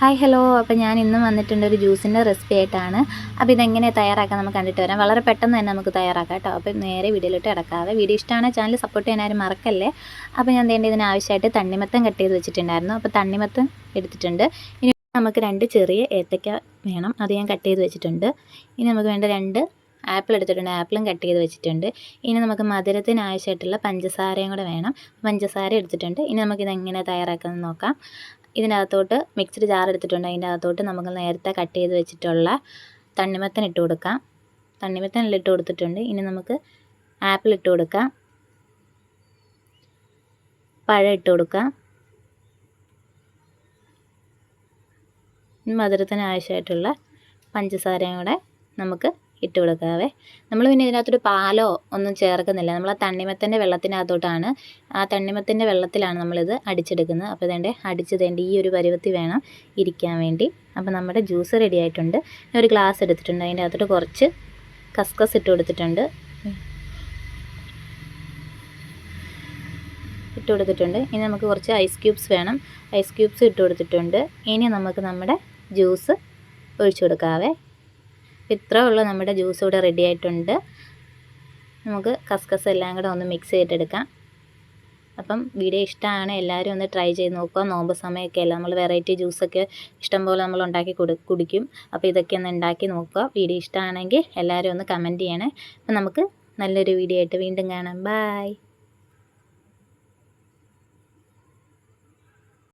Hi hello. അപ്പോൾ ഞാൻ ഇന്നും വന്നിട്ടുണ്ട് ഒരു ജ്യൂസിൻ്റെ റെസിപ്പി ആയിട്ടാണ്. അപ്പോൾ ഇതെങ്ങനെ തയ്യാറാക്കാൻ നമുക്ക് കണ്ടിട്ട് വരാം. വളരെ പെട്ടെന്ന് തന്നെ നമുക്ക് തയ്യാറാക്കാം കേട്ടോ. അപ്പോൾ നേരെ വീഡിയോയിലോട്ട് കിടക്കാതെ വീഡിയോ ഇഷ്ടമാണ് ചാനൽ സപ്പോർട്ട് ചെയ്യാനാരും മറക്കല്ലേ. അപ്പോൾ ഞാൻ ഇതിനാവശ്യമായിട്ട് തണ്ണിമത്തൻ കട്ട് ചെയ്ത് വെച്ചിട്ടുണ്ടായിരുന്നു. അപ്പോൾ തണ്ണിമത്തൻ എടുത്തിട്ടുണ്ട്. ഇനി നമുക്ക് 2 ചെറിയ ഏത്തയ്ക്ക വേണം, അത് ഞാൻ കട്ട് ചെയ്ത് വെച്ചിട്ടുണ്ട്. ഇനി നമുക്ക് വേണ്ട 2 ആപ്പിൾ എടുത്തിട്ടുണ്ട്, ആപ്പിളും കട്ട് ചെയ്ത് വെച്ചിട്ടുണ്ട്. ഇനി നമുക്ക് മധുരത്തിന് ആവശ്യമായിട്ടുള്ള പഞ്ചസാരയും കൂടെ വേണം, പഞ്ചസാര എടുത്തിട്ടുണ്ട്. ഇനി നമുക്കിതെങ്ങനെ തയ്യാറാക്കാമെന്ന് നോക്കാം. ഇതിനകത്തോട്ട് മിക്സ്ഡ് ജാർ എടുത്തിട്ടുണ്ട്, അതിൻ്റെ അകത്തോട്ട് നമുക്ക് നേരത്തെ കട്ട് ചെയ്ത് വെച്ചിട്ടുള്ള തണ്ണിമത്തൻ ഇട്ട് കൊടുക്കാം. തണ്ണിമത്തനെല്ലാം ഇട്ട് കൊടുത്തിട്ടുണ്ട്. ഇനി നമുക്ക് ആപ്പിൾ ഇട്ട് കൊടുക്കാം, പഴം ഇട്ട് കൊടുക്കാം. മധുരത്തിന് ആവശ്യമായിട്ടുള്ള പഞ്ചസാരയും കൂടെ നമുക്ക് ഇട്ട് കൊടുക്കാവേ. നമ്മൾ പിന്നെ ഇതിനകത്തൊരു പാലോ ഒന്നും ചേർക്കുന്നില്ല, നമ്മൾ ആ തണ്ണിമത്തൻ്റെ വെള്ളത്തിനകത്തോട്ടാണ്, ആ തണ്ണിമത്തൻ്റെ വെള്ളത്തിലാണ് നമ്മളിത് അടിച്ചെടുക്കുന്നത്. അപ്പോൾ ഇതേണ്ട അടിച്ചതേണ്ട ഈ ഒരു പരുവത്തിൽ വേണം ഇരിക്കാൻ വേണ്ടി. അപ്പോൾ നമ്മുടെ ജ്യൂസ് റെഡി ആയിട്ടുണ്ട്. ഒരു ഗ്ലാസ് എടുത്തിട്ടുണ്ട്, അതിൻ്റെ അകത്തോട്ട് കുറച്ച് കസ്കസ് ഇട്ട് കൊടുത്തിട്ടുണ്ട്. ഇനി നമുക്ക് കുറച്ച് ഐസ് ക്യൂബ്സ് വേണം, ഐസ് ക്യൂബ്സ് ഇട്ട് കൊടുത്തിട്ടുണ്ട്. ഇനി നമുക്ക് നമ്മുടെ ജ്യൂസ് ഒഴിച്ചു കൊടുക്കാവേ. ഇത്രേ ഉള്ളൂ, നമ്മുടെ ജ്യൂസ് ഇവിടെ റെഡി ആയിട്ടുണ്ട്. നമുക്ക് കസ്കസ് എല്ലാം കൂടെ ഒന്ന് മിക്സ് ചെയ്തിട്ടെടുക്കാം. അപ്പം വീഡിയോ ഇഷ്ടമാണ്, എല്ലാവരും ഒന്ന് ട്രൈ ചെയ്ത് നോക്കുക. നോമ്പ് സമയമൊക്കെ അല്ല, നമ്മൾ വെറൈറ്റി ജ്യൂസൊക്കെ ഇഷ്ടംപോലെ നമ്മൾ ഉണ്ടാക്കി കുടിക്കും. അപ്പോൾ ഇതൊക്കെ ഒന്ന് ഉണ്ടാക്കി നോക്കുക. വീഡിയോ ഇഷ്ടമാണെങ്കിൽ എല്ലാവരും ഒന്ന് കമൻറ്റ് ചെയ്യണേ. അപ്പം നമുക്ക് നല്ലൊരു വീഡിയോ ആയിട്ട് വീണ്ടും കാണാം. ബൈ.